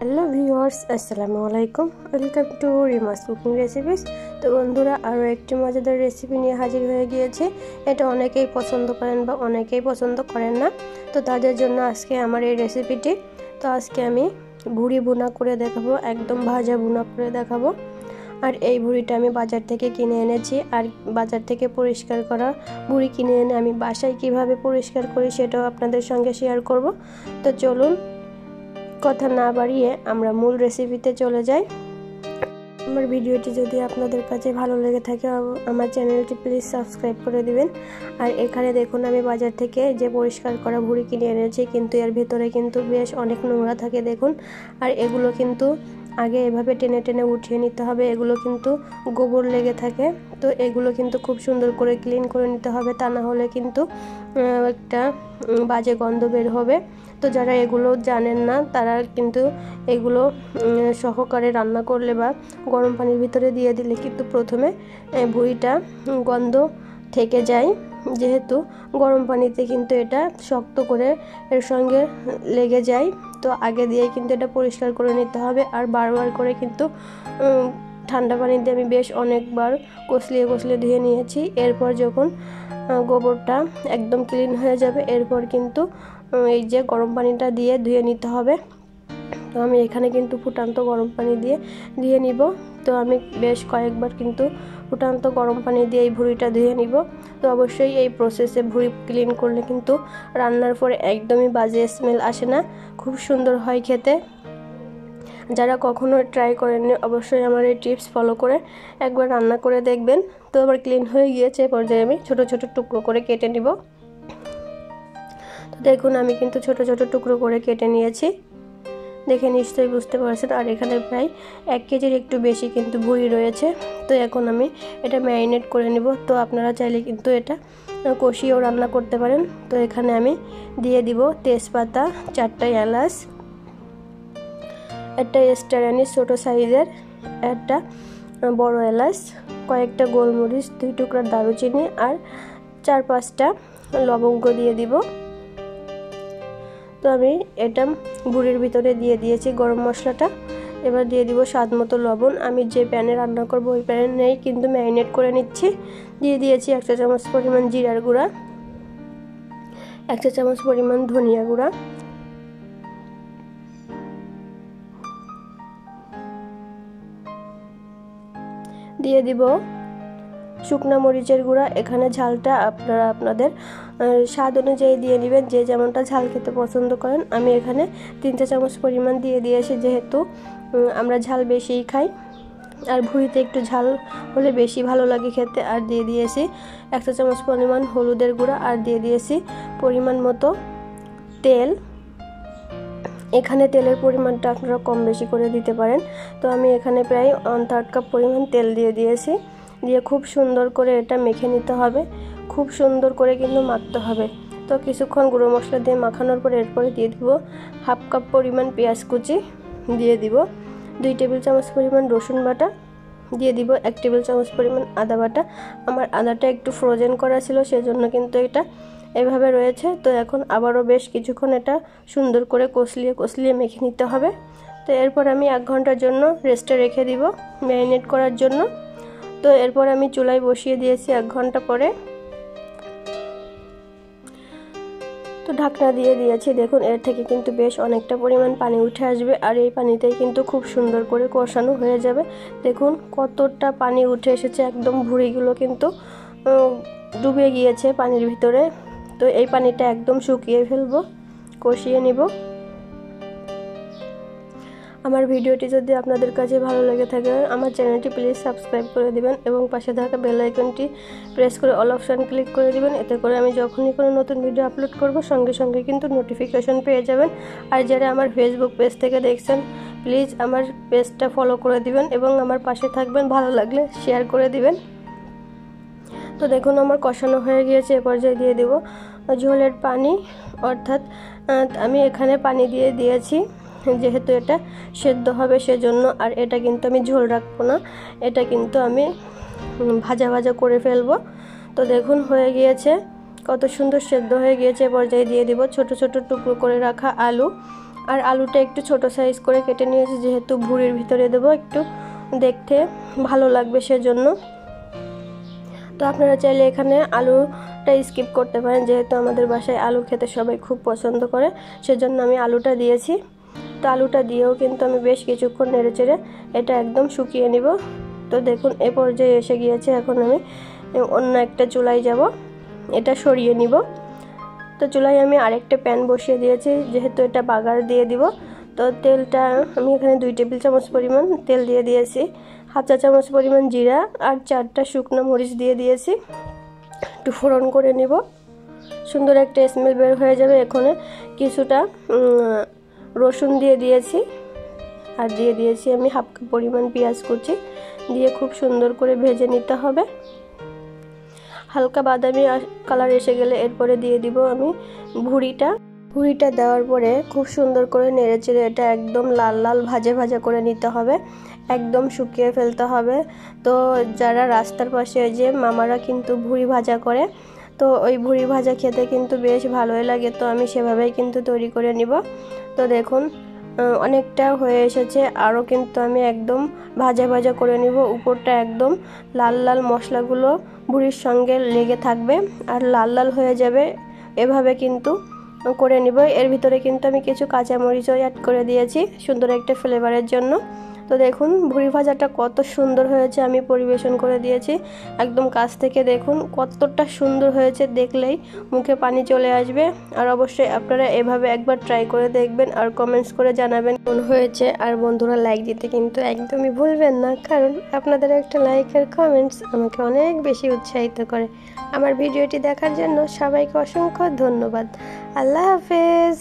Hello viewers, আসসালামু আলাইকুম। Welcome to রিমাস cooking recipes. তো বন্ধুরা, আরও একটি মজাদার রেসিপি নিয়ে হাজির হয়ে গিয়েছে। এটা অনেকেই পছন্দ করেন বা অনেকেই পছন্দ করেন না, তো তাদের জন্য আজকে আমার এই রেসিপিটি। তো আজকে আমি ভুড়ি ভুনা করে দেখাবো, একদম ভাজা ভুনা করে দেখাবো। আর এই ভুড়িটা আমি বাজার থেকে কিনে এনেছি, আর বাজার থেকে পরিষ্কার করা ভুড়ি কিনে এনে আমি বাসায় কিভাবে পরিষ্কার করি সেটাও আপনাদের সঙ্গে শেয়ার করব। তো চলুন কথা না বাড়িয়ে আমরা মূল রেসিপিতে চলে যাই। আমার ভিডিওটি যদি আপনাদের কাছে ভালো লেগে থাকে আমার চ্যানেলটি প্লিজ সাবস্ক্রাইব করে দিবেন। আর এখানে দেখুন আমি বাজার থেকে যে পরিষ্কার করা ভুড়ি কিনে এনেছি, কিন্তু এর ভিতরে কিন্তু বেশ অনেক নোংরা থাকে দেখুন। আর এগুলো কিন্তু আগে এভাবে টেনে টেনে উঠিয়ে নিতে হবে, এগুলো কিন্তু গোবর লেগে থাকে। তো এগুলো কিন্তু খুব সুন্দর করে ক্লিন করে নিতে হবে, তা না হলে কিন্তু একটা বাজে গন্ধ বের হবে। তো যারা এগুলো জানেন না তারা কিন্তু এগুলো সহকারে রান্না করলে বা গরম পানির ভিতরে দিয়ে দিলে কিন্তু প্রথমে ভুঁড়িটা গন্ধ থেকে যায়, যেহেতু গরম পানিতে কিন্তু এটা শক্ত করে এর সঙ্গে লেগে যায়। তো আগে দিয়ে কিন্তু এটা পরিষ্কার করে নিতে হবে। আর বারবার করে কিন্তু ঠান্ডা পানিতে আমি বেশ অনেকবার কষলিয়ে ধুয়ে নিয়েছি। এরপর যখন গোবরটা একদম ক্লিন হয়ে যাবে, এরপর কিন্তু এই যে গরম পানিটা দিয়ে ধুয়ে নিতে হবে। তো আমি এখানে কিন্তু ফুটান্ত গরম পানি দিয়ে ধুয়ে নিব। তো আমি বেশ কয়েকবার কিন্তু ফুটান্ত গরম পানি দিয়ে এই ভুঁড়িটা ধুয়ে নিব। তো অবশ্যই এই প্রসেসে ভুঁড়ি ক্লিন করলে কিন্তু রান্নার পরে একদমই বাজে স্মেল আসে না, খুব সুন্দর হয় খেতে। যারা কখনো ট্রাই করেননি অবশ্যই আমার এই টিপস ফলো করে একবার রান্না করে দেখবেন। তো আবার ক্লিন হয়ে গিয়েছে, পর্যায়ে আমি ছোট ছোট টুকরো করে কেটে নিব। তো দেখুন আমি কিন্তু ছোট ছোট টুকরো করে কেটে নিয়েছি, দেখে নিশ্চয়ই বুঝতে পারছেন। আর এখানে প্রায় 1 কেজির একটু বেশি কিন্তু ভুঁড়ি রয়েছে। তো এখন আমি এটা ম্যারিনেট করে নেব। তো আপনারা চাইলে কিন্তু এটা কষিয়েও রান্না করতে পারেন। তো এখানে আমি দিয়ে দিব তেজপাতা, 4টা এলাচ, একটা স্টার আনিস ছোটো সাইজের, একটা বড় এলাচ, কয়েকটা গোলমরিচ, 2 টুকরা দারুচিনি আর 4-5টা লবঙ্গ দিয়ে দিব। তো আমি এটা ভুঁড়ির ভিতরে দিয়ে দিয়েছি গরম মশলাটা। এবার দিয়ে দিব স্বাদ মতো লবণ। আমি যে প্যানে রান্না করব ওই প্যানেই কিন্তু ম্যারিনেট করে নিচ্ছি। দিয়ে দিয়েছি 1 চা চামচ পরিমাণ জিরার গুঁড়া, 1 চা চামচ পরিমাণ ধনিয়া গুঁড়া, দিয়ে দিব শুকনা মরিচের গুঁড়া। এখানে ঝালটা আপনারা আপনাদের স্বাদ অনুযায়ী দিয়ে নেবেন, যে যেমনটা ঝাল খেতে পছন্দ করেন। আমি এখানে 3 চা চামচ পরিমাণ দিয়ে দিয়েছি, যেহেতু আমরা ঝাল বেশিই খাই আর ভুঁড়িতে একটু ঝাল হলে বেশি ভালো লাগে খেতে। আর দিয়ে দিয়েছি 1 চা চামচ পরিমাণ হলুদের গুঁড়া, আর দিয়ে দিয়েছি পরিমাণ মতো তেল। এখানে তেলের পরিমাণটা আপনারা কম বেশি করে দিতে পারেন। তো আমি এখানে প্রায় 1/3 কাপ পরিমাণ তেল দিয়ে দিয়েছি। দিয়ে খুব সুন্দর করে এটা মেখে নিতে হবে, খুব সুন্দর করে কিন্তু মাখতে হবে। তো কিছুক্ষণ গুঁড়ো মশলা দিয়ে মাখানোর পরে এরপরে দিয়ে দিব 1/2 কাপ পরিমাণ পেঁয়াজ কুচি, দিয়ে দিব 2 টেবিল চামচ পরিমাণ রসুন বাটা, দিয়ে দিব 1 টেবিল চামচ পরিমাণ আদা বাটা। আমার আদাটা একটু ফ্রোজেন করা ছিল, সেজন্য কিন্তু এটা এভাবে রয়েছে। তো এখন আবারও বেশ কিছুক্ষণ এটা সুন্দর করে কষলিয়ে মেখে নিতে হবে। তো এরপর আমি 1 ঘন্টার জন্য রেস্টে রেখে দিব ম্যারিনেট করার জন্য। তো এরপর আমি চুলায় বসিয়ে দিয়েছি 1 ঘন্টা পরে। তো ঢাকনা দিয়ে দিয়েছি, দেখুন এর থেকে কিন্তু বেশ অনেকটা পরিমাণ পানি উঠে আসবে। আর এই পানিতেই কিন্তু খুব সুন্দর করে কষানো হয়ে যাবে। দেখুন কতটা পানি উঠে এসেছে, একদম ভুঁড়িগুলো কিন্তু ডুবে গিয়েছে পানির ভিতরে। তো এই পানিটা একদম শুকিয়ে ফেলবো, কষিয়ে নিব। আমার ভিডিওটি যদি আপনাদের কাছে ভালো লেগে থাকে আমার চ্যানেলটি প্লিজ সাবস্ক্রাইব করে দিবেন এবং পাশে থাকা বেল আইকনটি প্রেস করে অল অপশান ক্লিক করে দিবেন। এতে করে আমি যখনই কোনো নতুন ভিডিও আপলোড করব সঙ্গে সঙ্গে কিন্তু নোটিফিকেশন পেয়ে যাবেন। আর যারা আমার ফেসবুক পেজ থেকে দেখছেন প্লিজ আমার পেজটা ফলো করে দিবেন এবং আমার পাশে থাকবেন, ভালো লাগলে শেয়ার করে দিবেন। তো দেখুন আমার কষানো হয়ে গিয়েছে, এ পর্যায়ে দিয়ে দেব ঝোলের পানি, অর্থাৎ আমি এখানে পানি দিয়ে দিয়েছি যেহেতু এটা সেদ্ধ হবে সেজন্য। আর এটা কিন্তু আমি ঝোল রাখবো না, এটা কিন্তু আমি ভাজা ভাজা করে ফেলবো। তো দেখুন হয়ে গিয়েছে, কত সুন্দর সেদ্ধ হয়ে গিয়েছে। পর্যায়ে দিয়ে দিব ছোট ছোট টুকরো করে রাখা আলু। আর আলুটা একটু ছোট সাইজ করে কেটে নিয়েছি, যেহেতু ভুঁড়ির ভিতরে দেবো, একটু দেখতে ভালো লাগবে সেজন্য। তো আপনারা চাইলে এখানে আলুটা স্কিপ করতে পারেন, যেহেতু আমাদের বাসায় আলু খেতে সবাই খুব পছন্দ করে, সেজন্য আমি আলুটা দিয়েছি। তো আলুটা দিয়েও কিন্তু আমি বেশ কিছুক্ষণ নেড়েচেড়ে এটা একদম শুকিয়ে নিব। তো দেখুন এ পর্যায়ে এসে গিয়েছে। এখন আমি অন্য একটা চুলায় যাব, এটা সরিয়ে নিব। তো চুলায় আমি আরেকটা প্যান বসিয়ে দিয়েছি, যেহেতু এটা বাগার দিয়ে দিব। তো তেলটা আমি এখানে 2 টেবিল চামচ পরিমাণ তেল দিয়ে দিয়েছি, 1/2 চা চামচ পরিমাণ জিরা আর 4টা শুকনো মরিচ দিয়ে দিয়েছি। একটু ফোড়ন করে নিব, সুন্দর একটা স্মেল বের হয়ে যাবে। এখানে কিছুটা রসুন দিয়ে দিয়েছি, আর দিয়ে দিয়েছি আমি 1/2 কাপ পরিমাণ পেঁয়াজ কুচি দিয়ে খুব সুন্দর করে ভেজে নিতে হবে। হালকা বাদামি কালার এসে গেলে এরপরে দিয়ে দিব আমি ভুঁড়িটা দেওয়ার পরে খুব সুন্দর করে নেড়েচেড়ে এটা একদম লাল লাল ভাজা ভাজা করে নিতে হবে, একদম শুকিয়ে ফেলতে হবে। তো যারা রাস্তার পাশে যে মামারা কিন্তু ভুঁড়ি ভাজা করে, তো ওই ভুঁড়ি ভাজা খেতে কিন্তু বেশ ভালোই লাগে। তো আমি সেভাবেই কিন্তু তৈরি করে নিব। তো দেখুন অনেকটা হয়ে এসেছে, আরও কিন্তু আমি একদম ভাজা ভাজা করে নিব। উপরটা একদম লাল লাল মশলাগুলো ভুঁড়ির সঙ্গে লেগে থাকবে আর লাল লাল হয়ে যাবে, এভাবে কিন্তু করে নিব। এর ভিতরে কিন্তু আমি কিছু কাঁচামরিচও অ্যাড করে দিয়েছি সুন্দর একটা ফ্লেভারের জন্য। তো দেখুন ভুঁড়ি ভাজাটা কত সুন্দর হয়েছে, আমি পরিবেশন করে দিয়েছি। একদম কাছ থেকে দেখুন কতটা সুন্দর হয়েছে, দেখলেই মুখে পানি চলে আসবে। আর অবশ্যই আপনারা এভাবে একবার ট্রাই করে দেখবেন আর কমেন্টস করে জানাবেন কেমন হয়েছে। আর বন্ধুরা লাইক দিতে কিন্তু একদমই ভুলবেন না, কারণ আপনাদের একটা লাইক আর কমেন্টস আমাকে অনেক বেশি উৎসাহিত করে। আমার ভিডিওটি দেখার জন্য সবাইকে অসংখ্য ধন্যবাদ। আল্লাহ হাফেজ।